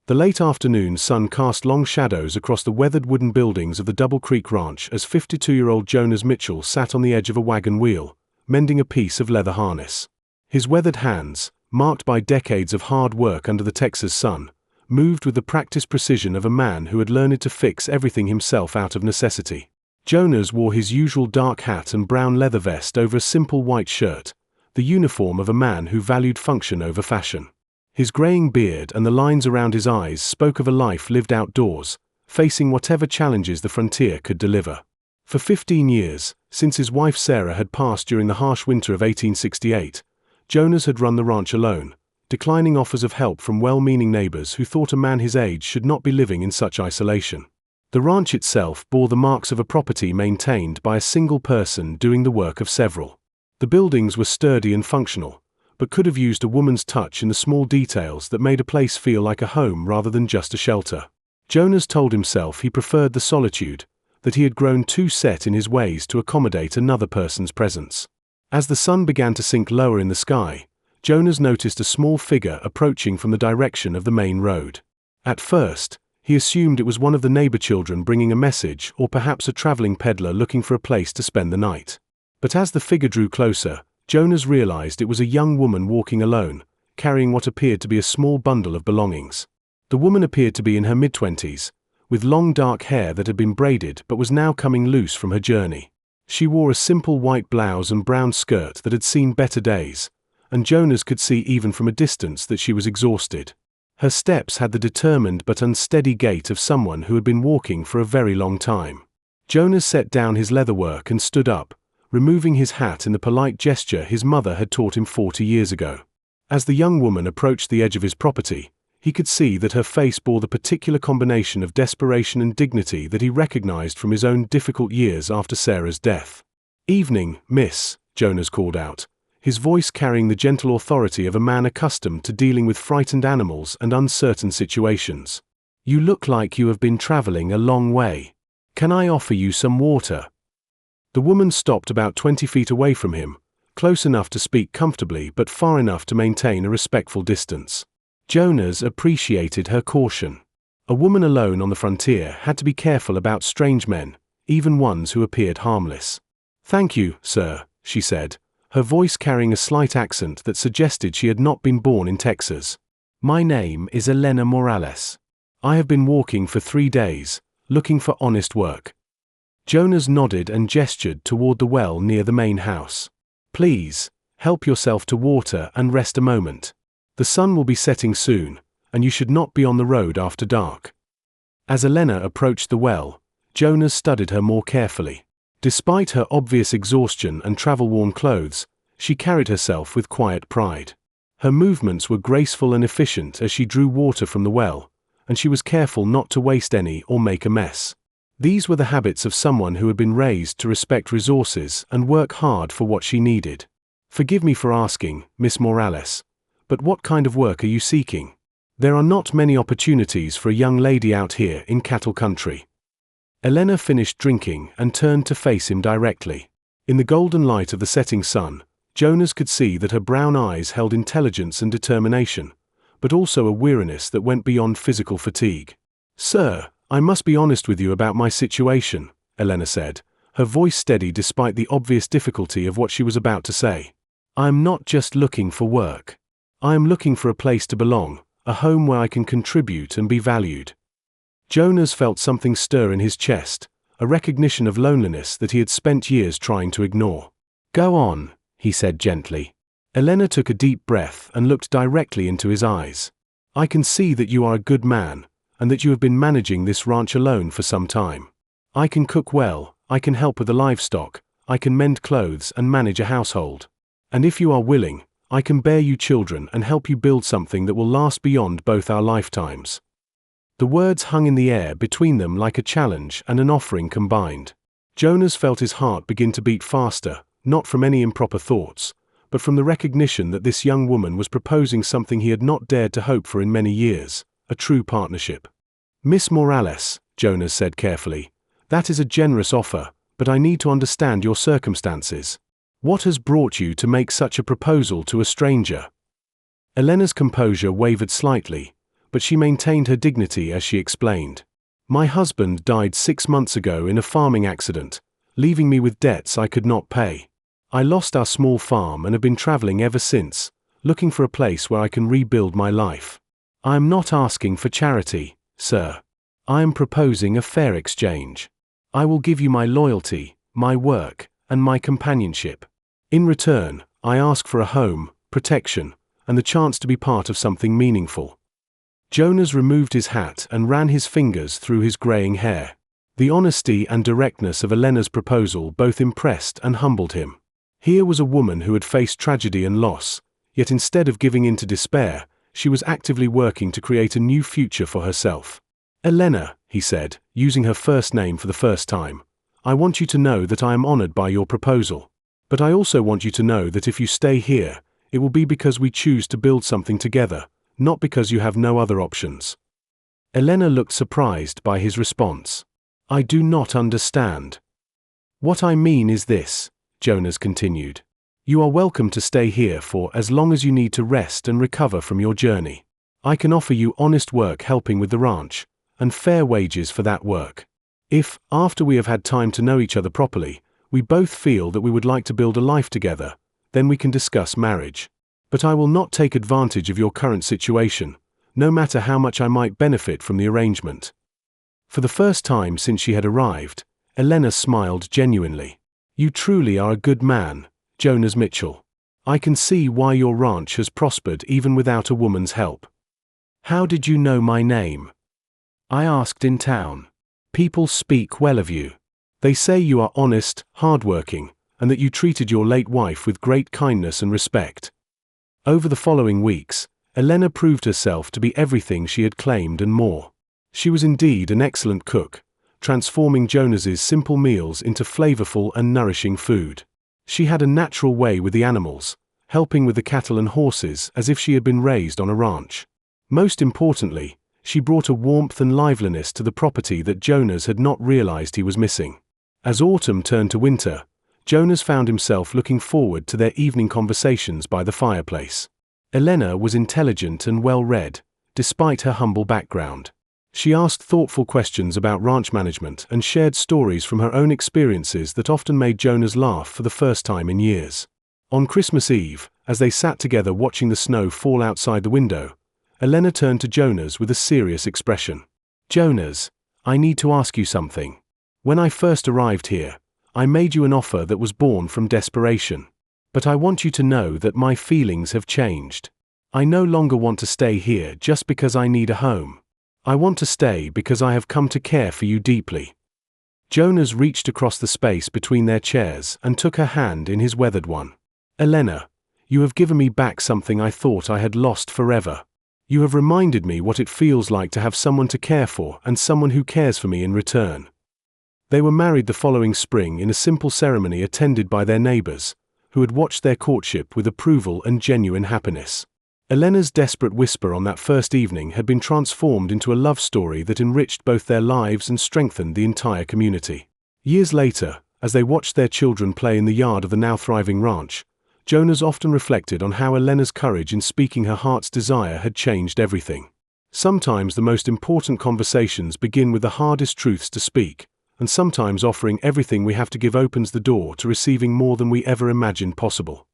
The late afternoon sun cast long shadows across the weathered wooden buildings of the Double Creek Ranch as 52-year-old Jonas Mitchell sat on the edge of a wagon wheel, mending a piece of leather harness. His weathered hands, marked by decades of hard work under the Texas sun, moved with the practiced precision of a man who had learned to fix everything himself out of necessity. Jonas wore his usual dark hat and brown leather vest over a simple white shirt, the uniform of a man who valued function over fashion. His graying beard and the lines around his eyes spoke of a life lived outdoors, facing whatever challenges the frontier could deliver. For 15 years, since his wife Sarah had passed during the harsh winter of 1868, Jonas had run the ranch alone, declining offers of help from well-meaning neighbors who thought a man his age should not be living in such isolation. The ranch itself bore the marks of a property maintained by a single person doing the work of several. The buildings were sturdy and functional, but could have used a woman's touch in the small details that made a place feel like a home rather than just a shelter. Jonas told himself he preferred the solitude, that he had grown too set in his ways to accommodate another person's presence. As the sun began to sink lower in the sky, Jonas noticed a small figure approaching from the direction of the main road. At first, he assumed it was one of the neighbor children bringing a message or perhaps a traveling peddler looking for a place to spend the night. But as the figure drew closer, Jonas realized it was a young woman walking alone, carrying what appeared to be a small bundle of belongings. The woman appeared to be in her mid-20s, with long dark hair that had been braided but was now coming loose from her journey. She wore a simple white blouse and brown skirt that had seen better days, and Jonas could see even from a distance that she was exhausted. Her steps had the determined but unsteady gait of someone who had been walking for a very long time. Jonas set down his leatherwork and stood up, removing his hat in the polite gesture his mother had taught him 40 years ago. As the young woman approached the edge of his property, he could see that her face bore the particular combination of desperation and dignity that he recognized from his own difficult years after Sarah's death. "Evening, miss," Jonas called out, his voice carrying the gentle authority of a man accustomed to dealing with frightened animals and uncertain situations. "You look like you have been traveling a long way. Can I offer you some water?" The woman stopped about 20 feet away from him, close enough to speak comfortably but far enough to maintain a respectful distance. Jonas appreciated her caution. A woman alone on the frontier had to be careful about strange men, even ones who appeared harmless. "Thank you, sir," she said, her voice carrying a slight accent that suggested she had not been born in Texas. "My name is Elena Morales. I have been walking for 3 days, looking for honest work." Jonas nodded and gestured toward the well near the main house. "Please, help yourself to water and rest a moment. The sun will be setting soon, and you should not be on the road after dark." As Elena approached the well, Jonas studied her more carefully. Despite her obvious exhaustion and travel-worn clothes, she carried herself with quiet pride. Her movements were graceful and efficient as she drew water from the well, and she was careful not to waste any or make a mess. These were the habits of someone who had been raised to respect resources and work hard for what she needed. "Forgive me for asking, Miss Morales, but what kind of work are you seeking? There are not many opportunities for a young lady out here in cattle country." Elena finished drinking and turned to face him directly. In the golden light of the setting sun, Jonas could see that her brown eyes held intelligence and determination, but also a weariness that went beyond physical fatigue. "Sir, I must be honest with you about my situation," Elena said, her voice steady despite the obvious difficulty of what she was about to say. "I am not just looking for work. I am looking for a place to belong, a home where I can contribute and be valued." Jonas felt something stir in his chest, a recognition of loneliness that he had spent years trying to ignore. "Go on," he said gently. Elena took a deep breath and looked directly into his eyes. "I can see that you are a good man, and that you have been managing this ranch alone for some time. I can cook well, I can help with the livestock, I can mend clothes and manage a household. And if you are willing, I can bear you children and help you build something that will last beyond both our lifetimes." The words hung in the air between them like a challenge and an offering combined. Jonas felt his heart begin to beat faster, not from any improper thoughts, but from the recognition that this young woman was proposing something he had not dared to hope for in many years, a true partnership. "Miss Morales," Jonas said carefully, "that is a generous offer, but I need to understand your circumstances. What has brought you to make such a proposal to a stranger?" Elena's composure wavered slightly, but she maintained her dignity as she explained. My husband died 6 months ago in a farming accident, leaving me with debts I could not pay. I lost our small farm and have been traveling ever since, looking for a place where I can rebuild my life. I am not asking for charity, sir. I am proposing a fair exchange. I will give you my loyalty, my work, and my companionship. In return, I ask for a home, protection, and the chance to be part of something meaningful. Jonas removed his hat and ran his fingers through his graying hair. The honesty and directness of Elena's proposal both impressed and humbled him. Here was a woman who had faced tragedy and loss, yet instead of giving in to despair, she was actively working to create a new future for herself. Elena, he said, using her first name for the first time, I want you to know that I am honored by your proposal. But I also want you to know that if you stay here, it will be because we choose to build something together, not because you have no other options. Elena looked surprised by his response. I do not understand. What I mean is this, Jonas continued. You are welcome to stay here for as long as you need to rest and recover from your journey. I can offer you honest work helping with the ranch, and fair wages for that work. If, after we have had time to know each other properly, we both feel that we would like to build a life together, then we can discuss marriage. But I will not take advantage of your current situation, no matter how much I might benefit from the arrangement. For the first time since she had arrived, Elena smiled genuinely. You truly are a good man, Jonas Mitchell. I can see why your ranch has prospered even without a woman's help. How did you know my name? I asked in town. People speak well of you. They say you are honest, hardworking, and that you treated your late wife with great kindness and respect. Over the following weeks, Elena proved herself to be everything she had claimed and more. She was indeed an excellent cook, transforming Jonas's simple meals into flavorful and nourishing food. She had a natural way with the animals, helping with the cattle and horses as if she had been raised on a ranch. Most importantly, she brought a warmth and liveliness to the property that Jonas had not realized he was missing. As autumn turned to winter, Jonas found himself looking forward to their evening conversations by the fireplace. Elena was intelligent and well-read, despite her humble background. She asked thoughtful questions about ranch management and shared stories from her own experiences that often made Jonas laugh for the first time in years. On Christmas Eve, as they sat together watching the snow fall outside the window, Elena turned to Jonas with a serious expression. Jonas, I need to ask you something. When I first arrived here, I made you an offer that was born from desperation. But I want you to know that my feelings have changed. I no longer want to stay here just because I need a home. I want to stay because I have come to care for you deeply. Jonas reached across the space between their chairs and took her hand in his weathered one. Elena, you have given me back something I thought I had lost forever. You have reminded me what it feels like to have someone to care for and someone who cares for me in return. They were married the following spring in a simple ceremony attended by their neighbors, who had watched their courtship with approval and genuine happiness. Elena's desperate whisper on that first evening had been transformed into a love story that enriched both their lives and strengthened the entire community. Years later, as they watched their children play in the yard of the now thriving ranch, Jonas often reflected on how Elena's courage in speaking her heart's desire had changed everything. Sometimes the most important conversations begin with the hardest truths to speak, and sometimes offering everything we have to give opens the door to receiving more than we ever imagined possible.